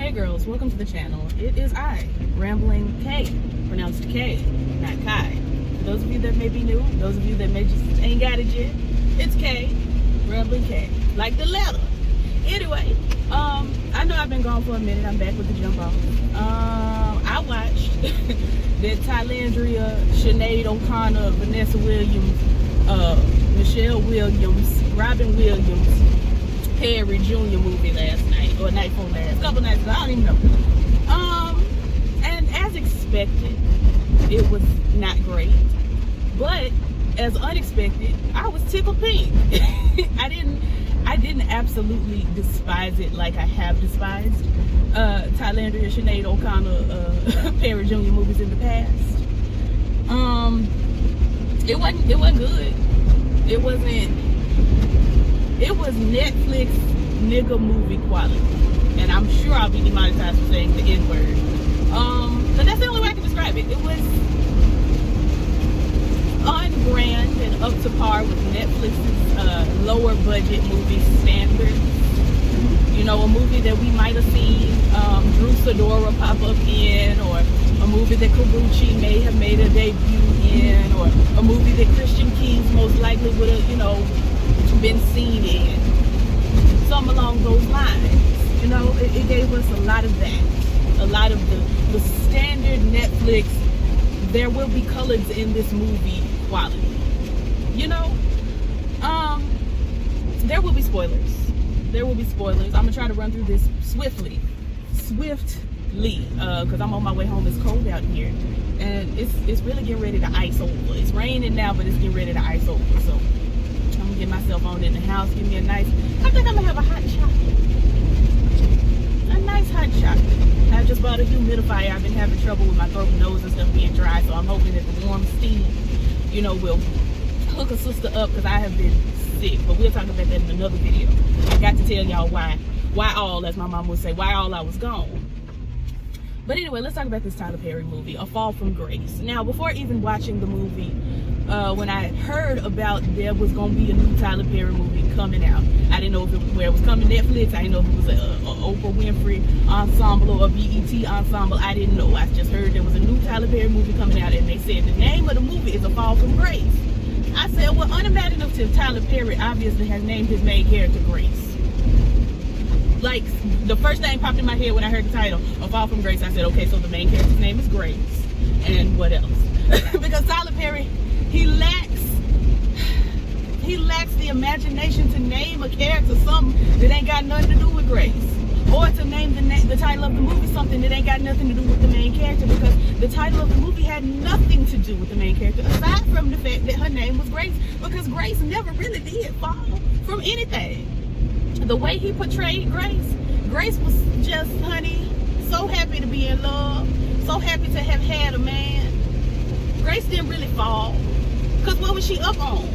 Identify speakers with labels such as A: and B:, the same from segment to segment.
A: Hey girls, welcome to the channel. It is I, Rambling K, pronounced K, not Kai. For those of you that may be new, those of you that may just ain't got it yet, it's K, Rambling K, like the letter. Anyway, I know I've been gone for a minute. I'm back with the jump off. I watched that KailahLaine, Sinead O'Connor, Vanessa Williams, Michelle Williams, Robin Williams, Perry Jr. movie last night, or night before last, couple nights ago, I don't even know. And as expected, it was not great, but as unexpected, I was tickled pink. I didn't absolutely despise it like I have despised KailahLaine, Sinead O'Connor, Perry Jr. movies in the past. It wasn't good. It was Netflix nigga movie quality. And I'm sure I'll be demonetized for saying the N-word. But that's the only way I can describe it. It was on brand and up to par with Netflix's lower budget movie standards. You know, a movie that we might have seen Drew Sidora pop up in, or a movie that Kabuchi may have made a debut in, or a movie that Christian Keys most likely would have, been seen in. Something along those lines. You know, it gave us a lot of that. A lot of the standard Netflix, there will be colors in this movie quality. You know, there will be spoilers. There will be spoilers. I'm gonna try to run through this swiftly, because I'm on my way home. It's cold out here, and it's really getting ready to ice over. It's raining now, but it's getting ready to ice over. So I'm gonna get myself on in the house. Give me I think I'm gonna have a hot chocolate. A nice hot chocolate. I just bought a humidifier. I've been having trouble with my throat and nose and stuff being dry, so I'm hoping that the warm steam, will hook a sister up, because I have been sick. But we'll talk about that in another video. I got to tell y'all why all, as my mom would say, why all I was gone. But anyway, let's talk about this Tyler Perry movie, A Fall from Grace. Now, before even watching the movie, when I heard about there was going to be a new Tyler Perry movie coming out, I didn't know where it was coming, Netflix. I didn't know if it was a Oprah Winfrey ensemble or a BET ensemble. I didn't know. I just heard there was a new Tyler Perry movie coming out, and they said the name of the movie is A Fall from Grace. I said, well, unimaginative Tyler Perry obviously has named his main character Grace. Like, the first thing popped in my head when I heard the title, A Fall from Grace, I said, okay, so the main character's name is Grace. And what else? Because Tyler Perry, he lacks the imagination to name a character something that ain't got nothing to do with Grace. Or to name the title of the movie something that ain't got nothing to do with the main character, because the title of the movie had nothing to do with the main character, aside from the fact that her name was Grace, because Grace never really did fall from anything. The way he portrayed Grace was just, honey, so happy to be in love, so happy to have had a man. Grace didn't really fall, because what was she up on?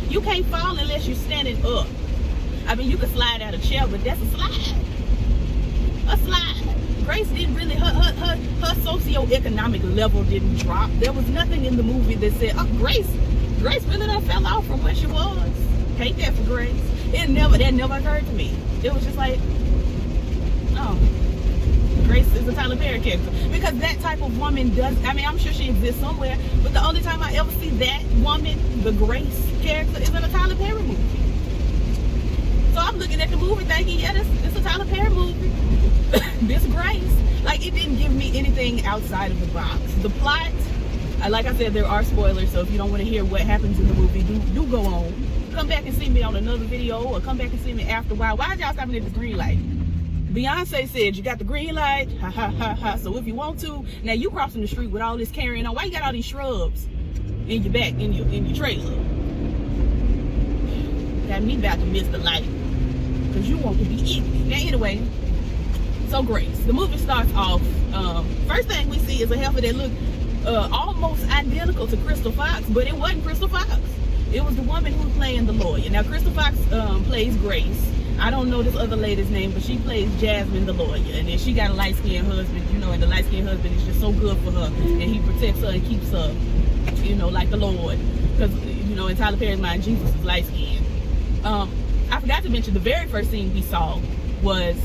A: You can't fall unless you're standing up. I mean, you can slide out a chair, but that's a slide. A slide. Grace didn't really, her socioeconomic level didn't drop. There was nothing in the movie that said, oh, Grace really done fell off from where she was. Hate that for Grace. That never occurred to me. It was just like, oh, Grace is a Tyler Perry character. Because that type of woman I'm sure she exists somewhere, but the only time I ever see that woman, the Grace character, is in a Tyler Perry movie. So I'm looking at the movie thinking, yeah, this a Tyler Perry movie. This Grace. Like, it didn't give me anything outside of the box. The plot, like I said, there are spoilers, so if you don't want to hear what happens in the movie, do go on. Come back and see me on another video, or come back and see me after a while. Why is y'all stopping at the green light? Beyonce said you got the green light, ha ha ha ha. So if you want to, now you crossing the street with all this carrying on. Why you got all these shrubs in your back, in your trailer? Got me about to miss the light, because you want to be ignorant. Now anyway, so Grace. The movie starts off, first thing we see is a heifer that looked almost identical to Crystal Fox, but it wasn't Crystal Fox. It was the woman who was playing the lawyer. Now, Crystal Fox plays Grace. I don't know this other lady's name, but she plays Jasmine, the lawyer. And then she got a light-skinned husband, and the light-skinned husband is just so good for her. And he protects her and keeps her, like the Lord. Because, in Tyler Perry's mind, Jesus is light-skinned. I forgot to mention, the very first scene we saw was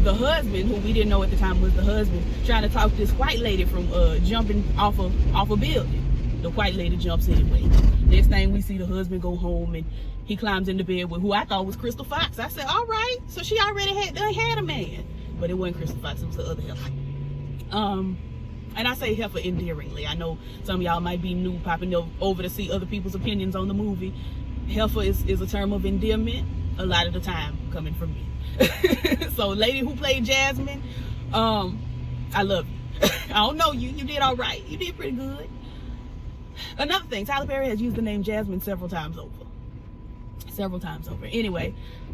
A: the husband, who we didn't know at the time was the husband, trying to talk this white lady from jumping off a building. The white lady jumps anyway. Next thing we see, the husband go home and he climbs into bed with who I thought was Crystal Fox. I said, all right, so she already had a man. But it wasn't Crystal Fox, it was the other heifer. And I say heifer endearingly. I know some of y'all might be new, popping over to see other people's opinions on the movie. Heifer is a term of endearment, a lot of the time coming from me. So lady who played Jasmine, I love you. I don't know you. You did all right. You did pretty good. Another thing, Tyler Perry has used the name Jasmine several times over. Anyway,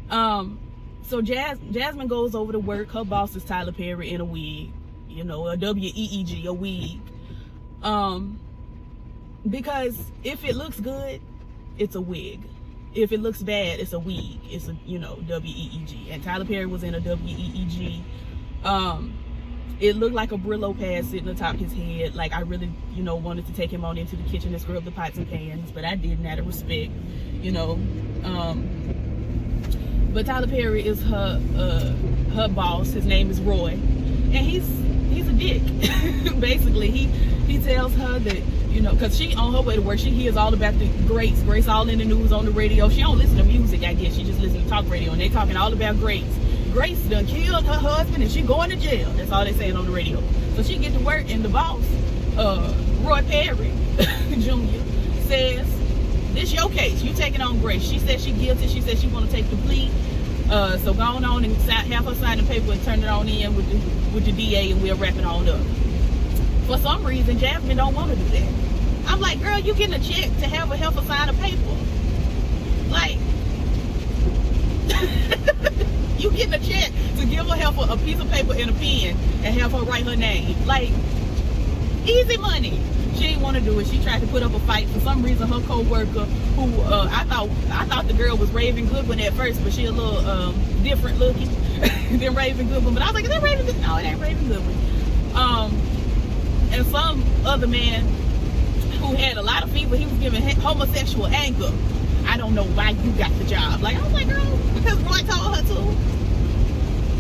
A: so Jasmine goes over to work. Her boss is Tyler Perry in a wig, you know, a WEEG, a wig. Because if it looks good, it's a wig. If it looks bad, it's a wig. It's a, you know, WEEG. And Tyler Perry was in a WEEG. It looked like a Brillo pad sitting atop his head. Like, I really, you know, wanted to take him on into the kitchen and scrub the pots and pans, but I didn't, out of respect, you know. But Tyler Perry is her boss. His name is Roy, and he's a dick. Basically, he tells her that, you know, because she on her way to work, she hears all about the Grace all in the news on the radio. She don't listen to music, I guess. She just listens to talk radio, and they talking all about Grace done killed her husband and she going to jail. That's all they saying on the radio. So she get to work, and the boss, Roy Perry Jr. says, this your case, you taking on Grace. She said she guilty. She said she want to take the plea. So go on and have her sign the paper and turn it on in with the DA, and we'll wrap it on up. For some reason, Jasmine don't want to do that. I'm like, girl, you getting a check to have a heifer sign a paper? Like, you getting a check to give a heifer a piece of paper and a pen and have her write her name? Like, easy money. She didn't want to do it. She tried to put up a fight. For some reason, her co-worker, who I thought the girl was Raven Goodwin at first, but she a little different looking than Raven Goodwin. But I was like, is that Raven Goodwin? No, it ain't Raven Goodwin. And some other man who had a lot of fever, he was giving homosexual anger. I don't know why you got the job. Like, I was like, girl, because Roy told her to.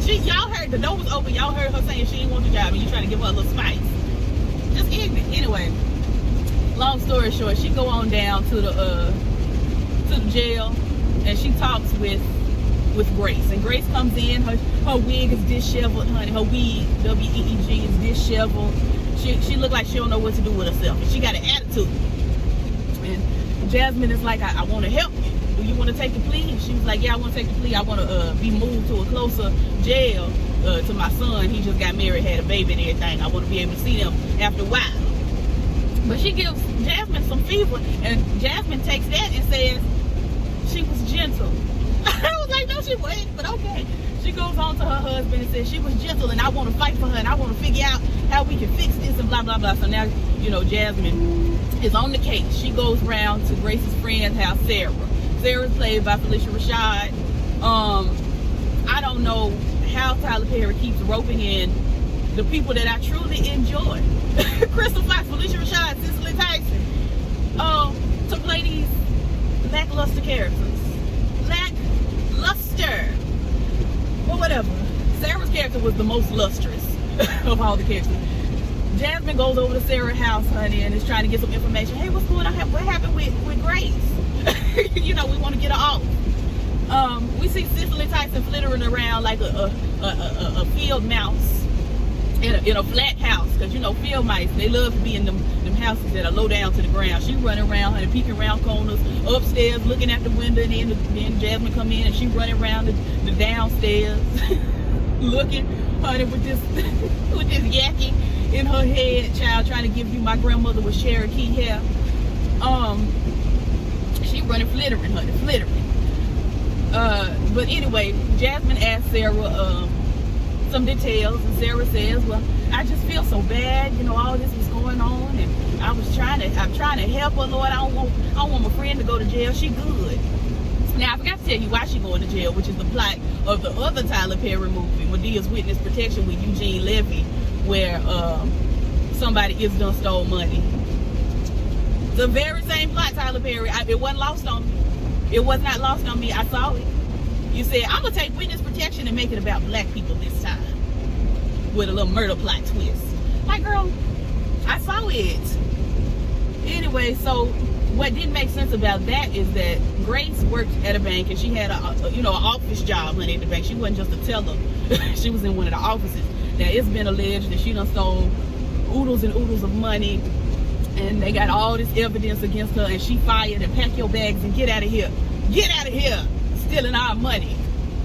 A: Y'all heard, the door was open, y'all heard her saying she didn't want the job, and you trying to give her a little spice. Just ignorant. Anyway, long story short, she go on down to the jail, and she talks with Grace. And Grace comes in, her wig is disheveled, honey. Her wig, WEEG, is disheveled. She looked like she don't know what to do with herself, and she got an attitude. And Jasmine is like, I want to help you. Do you want to take the plea? And she was like, yeah, I want to take the plea. I want to be moved to a closer jail to my son. He just got married, had a baby and everything. I want to be able to see them after a while. But she gives Jasmine some fever, and Jasmine takes that and says she was gentle. I was like, no, she wasn't, but okay. She goes on to her husband and says she was gentle, and I want to fight for her, and I want to figure out how we can fix this, and blah, blah, blah. So now, you know, Jasmine is on the case. She goes round to Grace's friend's house, Sarah. Sarah's played by Felicia Rashad. I don't know how Tyler Perry keeps roping in the people that I truly enjoy. Crystal Fox, Felicia Rashad, Cicely Tyson, to play these lackluster characters. Lackluster. Well, whatever. Sarah's character was the most lustrous of all the characters. Jasmine goes over to Sarah's house, honey, and is trying to get some information. Hey, what's going on? What happened with Grace? You know, we want to get her off. We see Cicely Tyson flittering around like a field mouse in a flat house, because you know field mice, they love to be in them houses that are low down to the ground. She running around, honey, peeking around corners, upstairs looking at the window, and then Jasmine come in and she running around the downstairs looking, honey, with this yakking in her head, child, trying to give you my grandmother with Cherokee hair. She running flittering, honey, flittering. But anyway, Jasmine asked Sarah some details, and Sarah says, well, I just feel so bad, you know, all this was going on, and I'm trying to help her, Lord. I don't want my friend to go to jail. She good. Now, I forgot to tell you why she going to jail, which is the plot of the other Tyler Perry movie, Medea's Witness Protection, with Eugene Levy, where somebody is done stole money. The very same plot, Tyler Perry. It wasn't lost on me. It was not lost on me. I saw it. You said, I'm going to take witness protection and make it about black people this time. With a little murder plot twist. Like, girl, I saw it. Anyway, so what didn't make sense about that is that Grace worked at a bank and she had an office job, honey, at the bank. She wasn't just a teller. She was in one of the offices. Now, it's been alleged that she done stole oodles and oodles of money, and they got all this evidence against her, and she fired, and pack your bags and get out of here. Get out of here, stealing our money.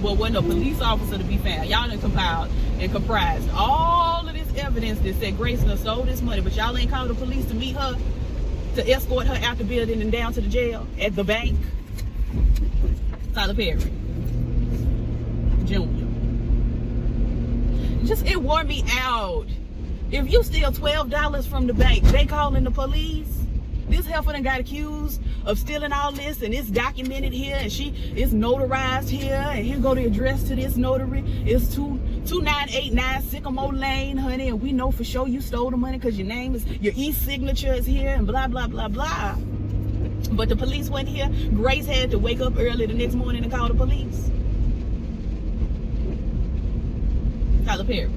A: Well, wasn't a police officer to be found. Y'all done compiled and comprised all of this evidence that said Grace done stole this money, but y'all ain't called the police to meet her, to escort her out the building and down to the jail at the bank. Tyler Perry Jr. It wore me out. If you steal $12 from the bank, they calling the police. This heifer done got accused of stealing all this, and it's documented here, and it's notarized here, and here go the address to this notary. It's 2989 Sycamore Lane, honey, and we know for sure you stole the money because your e-signature is here, and blah, blah, blah, blah. But the police wasn't here. Grace had to wake up early the next morning and call the police. Tyler Perry.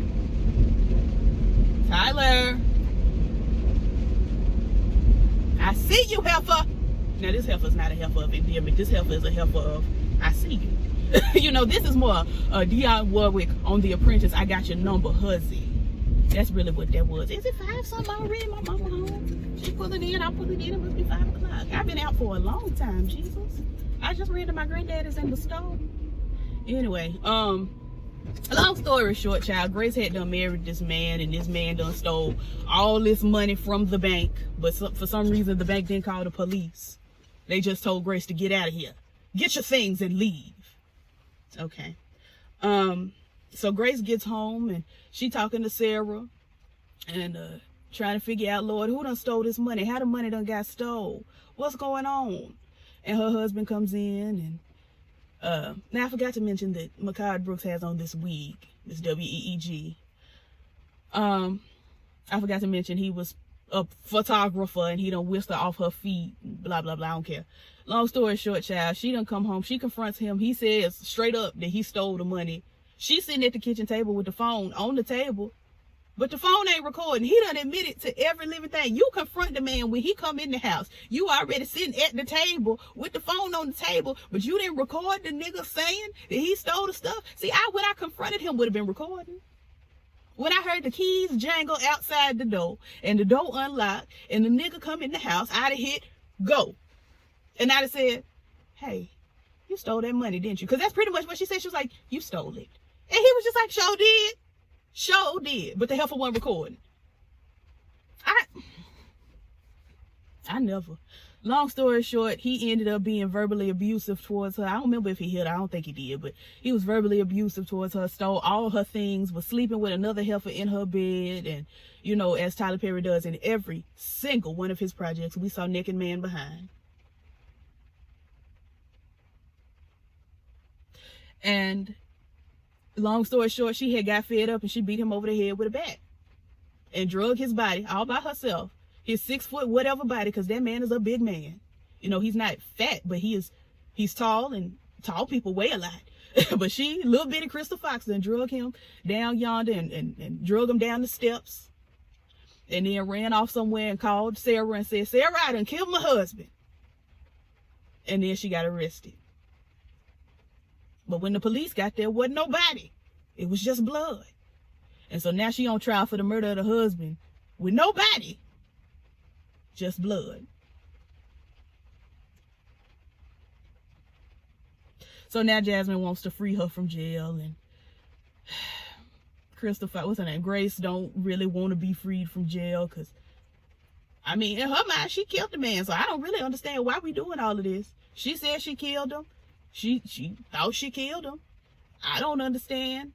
A: Tyler. I see you, heifer. Now, this heifer is not a heifer of endearment. This heifer is a heifer of, I see you. This is more Dionne Warwick on The Apprentice. I got your number, hussy. That's really what that was. Is it 5 something already? My mama home. She pull it in, I pull it in. It must be 5 o'clock. I've been out for a long time, Jesus. I just ran to my granddaddy's in the store. Anyway, long story short, child, Grace had done married this man, and this man done stole all this money from the bank, but for some reason the bank didn't call the police. They just told Grace to get out of here, get your things and leave. Okay. So Grace gets home and she talking to Sarah and trying to figure out, Lord, who done stole this money? How the money done got stole? What's going on? And her husband comes in, and now I forgot to mention that Mehcad Brooks has on this wig, this WEEG. I forgot to mention he was a photographer and he done whisked her off her feet, blah, blah, blah, I don't care. Long story short, child, she done come home. She confronts him. He says straight up that he stole the money. She's sitting at the kitchen table with the phone on the table, but the phone ain't recording. He done admitted to every living thing. You confront the man when he come in the house. You already sitting at the table with the phone on the table, but you didn't record the nigga saying that he stole the stuff. See, when I confronted him, would have been recording. When I heard the keys jangle outside the door and the door unlocked and the nigga come in the house, I'd have hit go. And I'd have said, hey, you stole that money, didn't you? Because that's pretty much what she said. She was like, you stole it. And he was just like, sure did. Sure did. But the heifer wasn't recording. I never. Long story short, he ended up being verbally abusive towards her. I don't remember if he hit her. I don't think he did, but he was verbally abusive towards her, stole all her things, was sleeping with another heifer in her bed. And, as Tyler Perry does in every single one of his projects, we saw Naked Man behind. And long story short, she had got fed up and she beat him over the head with a bat and drug his body all by herself. His 6 foot whatever body, because that man is a big man. He's not fat, but he's tall, and tall people weigh a lot. But she, little bitty Crystal Fox, then drug him down yonder and drug him down the steps. And then ran off somewhere and called Sarah and said, Sarah, I done killed my husband. And then she got arrested. But when the police got there, wasn't nobody. It was just blood. And so now she on trial for the murder of the husband with nobody. Just blood. So now Jasmine wants to free her from jail, and Christopher, what's her name? Grace don't really want to be freed from jail because, in her mind, she killed the man. So I don't really understand why we doing all of this. She said she killed him. She thought she killed him. I don't understand.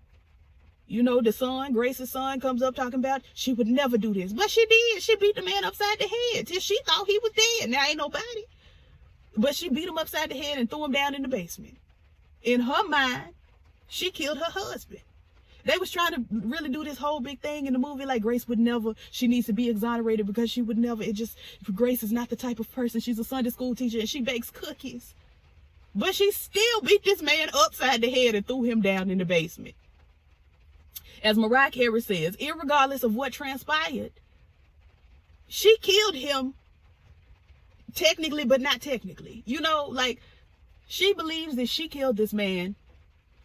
A: The son, Grace's son, comes up talking about she would never do this. But she did. She beat the man upside the head till she thought he was dead. Now ain't nobody. But she beat him upside the head and threw him down in the basement. In her mind, she killed her husband. They was trying to really do this whole big thing in the movie, like Grace would never, she needs to be exonerated because she would never, Grace is not the type of person. She's a Sunday school teacher and she bakes cookies. But she still beat this man upside the head and threw him down in the basement. As Mariah Carey says, irregardless of what transpired, she killed him technically, but not technically. You know, like, she believes that she killed this man.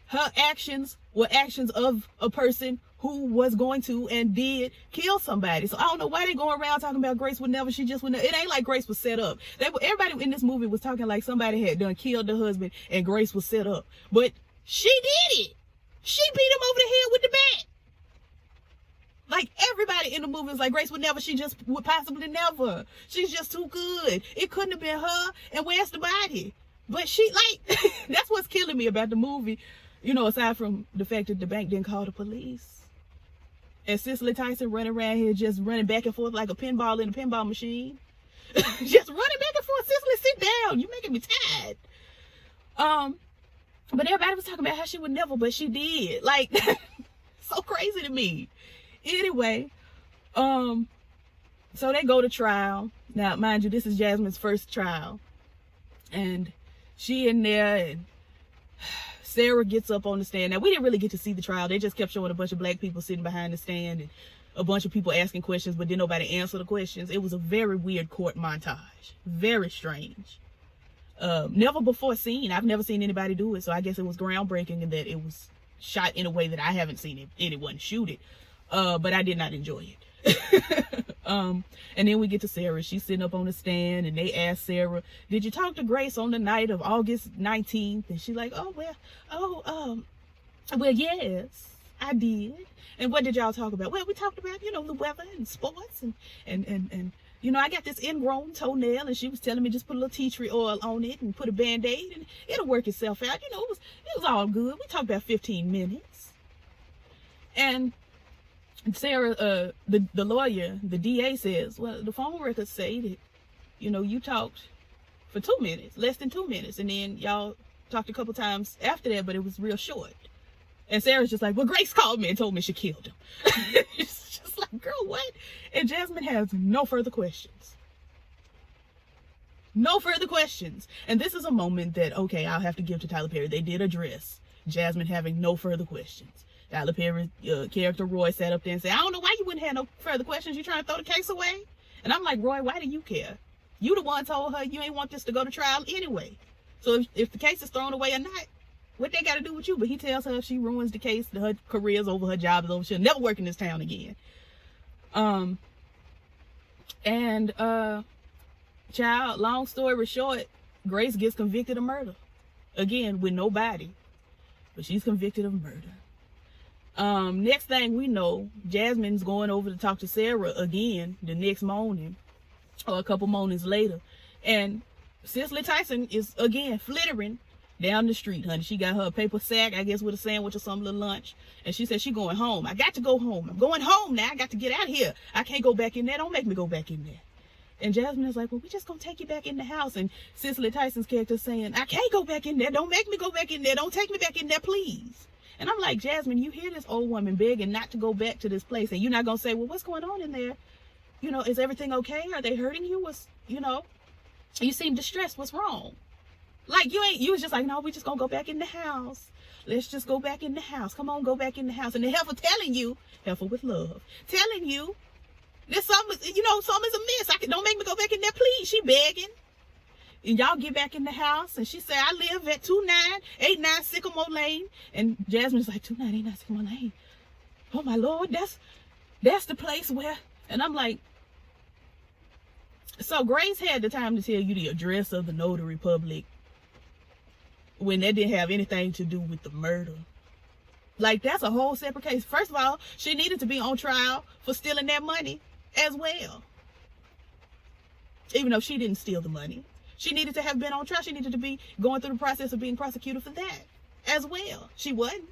A: Her actions were actions of a person who was going to and did kill somebody. So I don't know why they going around talking about Grace would never. She just would never. It ain't like Grace was set up. Everybody in this movie was talking like somebody had done killed the husband and Grace was set up. But she did it. She beat him over the head with the bat. Like, everybody in the movie was like, Grace would never. She just would possibly never. She's just too good. It couldn't have been her. And where's the body? But she, like, that's what's killing me about the movie. You know, aside from the fact that the bank didn't call the police. And Cicely Tyson running around here just running back and forth like a pinball in a pinball machine. Just running back and forth. Cicely, sit down. You're making me tired. But everybody was talking about how she would never, but she did. Like, so crazy to me. Anyway, so they go to trial. Now, mind you, this is Jasmine's first trial. And she in there, and Sarah gets up on the stand. Now, we didn't really get to see the trial. They just kept showing a bunch of black people sitting behind the stand and a bunch of people asking questions, but didn't nobody answer the questions. It was a very weird court montage. Very strange. Never before seen. I've never seen anybody do it, so I guess it was groundbreaking in that it was shot in a way that I haven't seen anyone shoot it. But I did not enjoy it. And then we get to Sarah. She's sitting up on the stand, and they ask Sarah, did you talk to Grace on the night of August 19th? And she's like, well, yes, I did. And what did y'all talk about? Well, we talked about, you know, the weather and sports and you know, I got this ingrown toenail, and she was telling me just put a little tea tree oil on it and put a Band-Aid, and it'll work itself out. You know, it was all good. We talked about 15 minutes. And Sarah, the lawyer, the DA says, well, the phone records say that, you know, you talked for 2 minutes, less than 2 minutes. And then y'all talked a couple times after that, but it was real short. And Sarah's just like, well, Grace called me and told me she killed him. It's just like, girl, what? And Jasmine has no further questions. No further questions. And this is a moment that, okay, I'll have to give to Tyler Perry. They did address Jasmine having no further questions. Tyler Perry's character Roy sat up there and said, I don't know why you wouldn't have no further questions. You trying to throw the case away? And I'm like, Roy, why do you care? You the one told her you ain't want this to go to trial anyway. So if the case is thrown away or not, what they got to do with you? But he tells her if she ruins the case, her career's over, her job is over, she'll never work in this town again. Child, long story short, Grace gets convicted of murder. Again, with no body. But she's convicted of murder. Next thing we know, Jasmine's going over to talk to Sarah again the next morning, or a couple mornings later. And Cicely Tyson is again flittering down the street, honey. She got her a paper sack, I guess with a sandwich or some little lunch. And she said she going home. I got to go home. I'm going home now. I got to get out of here. I can't go back in there. Don't make me go back in there. And Jasmine is like, well, we just gonna take you back in the house. And Cicely Tyson's character saying, I can't go back in there. Don't make me go back in there. Don't take me back in there, please. And I'm like, Jasmine, you hear this old woman begging not to go back to this place, and you're not gonna say, well, what's going on in there? You know, is everything okay? Are they hurting you? What's, you know, you seem distressed. What's wrong? Like, you was just like, no, we just gonna go back in the house. Let's just go back in the house. Come on, go back in the house. And the heifer telling you, heifer with love, telling you, there's something, you know, something's amiss. Don't make me go back in there, please. She begging. And y'all get back in the house. And she said, I live at 2989 Sycamore Lane. And Jasmine's like, 2989 Sycamore Lane. Oh, my Lord, that's the place where. And I'm like, so Grace had the time to tell you the address of the notary public when that didn't have anything to do with the murder. Like, that's a whole separate case. First of all, she needed to be on trial for stealing that money as well. Even though she didn't steal the money. She needed to have been on trial. She needed to be going through the process of being prosecuted for that as well. She wasn't.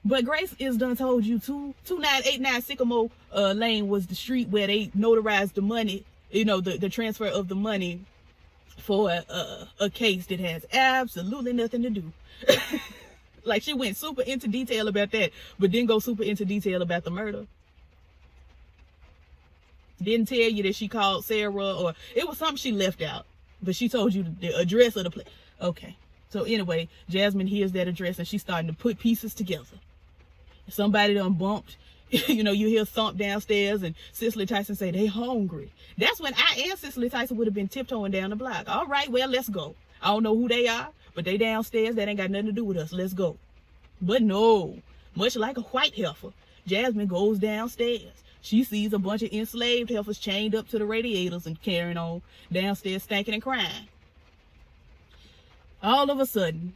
A: But Grace is done told you 2989 Sycamore Lane was the street where they notarized the money, you know, the transfer of the money for a case that has absolutely nothing to do. Like, she went super into detail about that, but didn't go super into detail about the murder. Didn't tell you that she called Sarah, or it was something she left out, but she told you the address of the place. Okay, So anyway, Jasmine hears that address and she's starting to put pieces together. Somebody done bumped. You hear thump downstairs and Cicely Tyson say they hungry. That's when I and Cicely Tyson would have been tiptoeing down the block. All right, well, let's go. I don't know who they are, but they downstairs. That ain't got nothing to do with us. Let's go. But no, much like a white heifer, Jasmine goes downstairs. She sees a bunch of enslaved heifers chained up to the radiators and carrying on downstairs, stinking and crying. All of a sudden,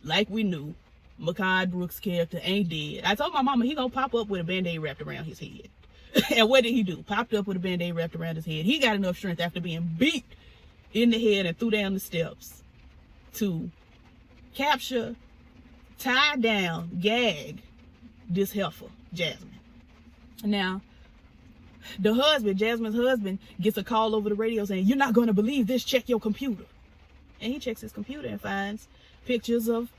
A: like we knew, Mehcad Brooks' character ain't dead. I told my mama he gonna pop up with a band-aid wrapped around his head. And what did he do? Popped up with a band-aid wrapped around his head. He got enough strength after being beat in the head and threw down the steps to capture, tie down, gag this heifer, Jasmine. Now, the husband, Jasmine's husband, gets a call over the radio saying, "You're not gonna believe this, check your computer." And he checks his computer and finds pictures of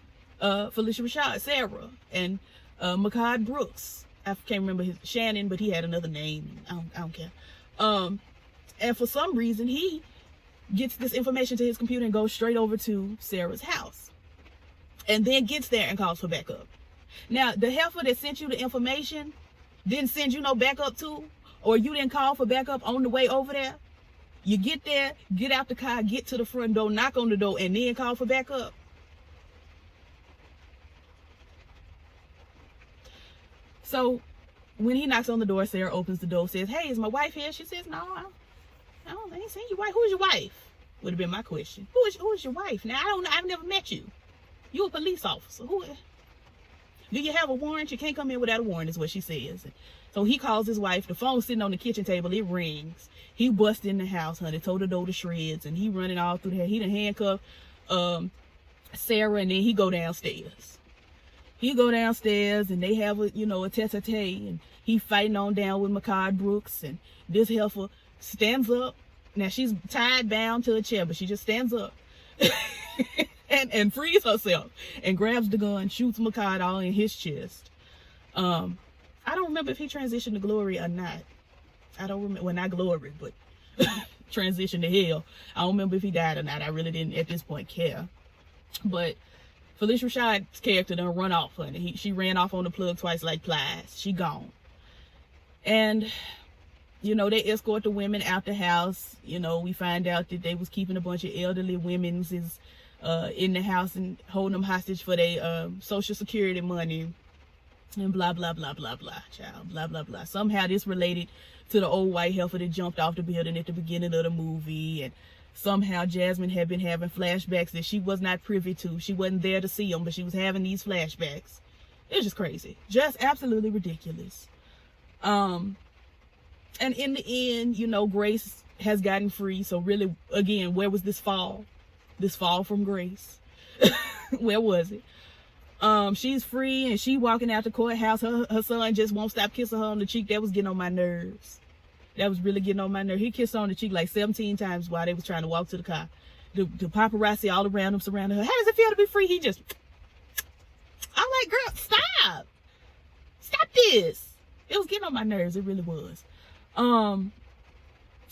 A: Phylicia Rashad, Sarah, and Mehcad Brooks. I can't remember his Shannon, but he had another name. I don't care. And for some reason, he gets this information to his computer and goes straight over to Sarah's house, and then gets there and calls for backup. Now, the heifer that sent you the information didn't send you no backup too, or you didn't call for backup on the way over there. You get there, get out the car, get to the front door, knock on the door, and then call for backup. So when he knocks on the door, Sarah opens the door, says, "Hey, is my wife here?" She says, "No, I ain't seen your wife. Who is your wife?" Would have been my question. Who is your wife? Now, I don't know. I've never met you. You a police officer. Do you have a warrant? You can't come in without a warrant, is what she says. So he calls his wife. The phone's sitting on the kitchen table. It rings. He busts in the house, honey, tore the door to shreds, and he running all through there. He done handcuffed Sarah, and then he go downstairs. And they have a tete-a-tete, and he fighting on down with Mehcad Brooks, and this heifer stands up. Now she's tied bound to a chair, but she just stands up and frees herself and grabs the gun, shoots Mehcad all in his chest. I don't remember if he transitioned to glory or not. I don't remember. Well, not glory, but transition to hell. I don't remember if he died or not. I really didn't at this point care. But Phylicia Rashad's character done run off, honey. She ran off on the plug twice like Plies. She gone. And, they escort the women out the house. We find out that they was keeping a bunch of elderly women's in the house and holding them hostage for their Social Security money. And blah, blah, blah, blah, blah, child. Blah, blah, blah. Somehow this related to the old white heifer that jumped off the building at the beginning of the movie. And somehow Jasmine had been having flashbacks that she was not privy to. She wasn't there to see them, but she was having these flashbacks. It was just crazy. Just absolutely ridiculous. And in the end, Grace has gotten free. So really, again, where was this fall? This fall from Grace? Where was it? She's free and she walking out the courthouse. Her son just won't stop kissing her on the cheek. That was getting on my nerves. That was really getting on my nerves. He kissed her on the cheek like 17 times while they was trying to walk to the car. The paparazzi all around him, surrounding her. How does it feel to be free? I'm like, girl, stop. Stop this. It was getting on my nerves. It really was.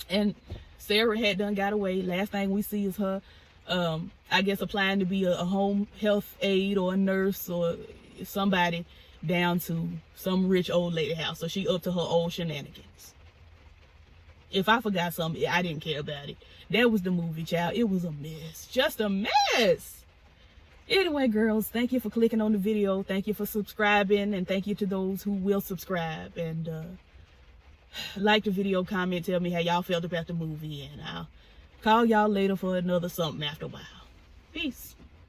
A: And Sarah had done got away. Last thing we see is her, I guess, applying to be a home health aide or a nurse or somebody down to some rich old lady house. So she up to her old shenanigans. If I forgot something, I didn't care about it. That was the movie, child. It was a mess. Just a mess. Anyway, girls, thank you for clicking on the video. Thank you for subscribing. And thank you to those who will subscribe. And like the video, comment, tell me how y'all felt about the movie. And I'll call y'all later for another something after a while. Peace.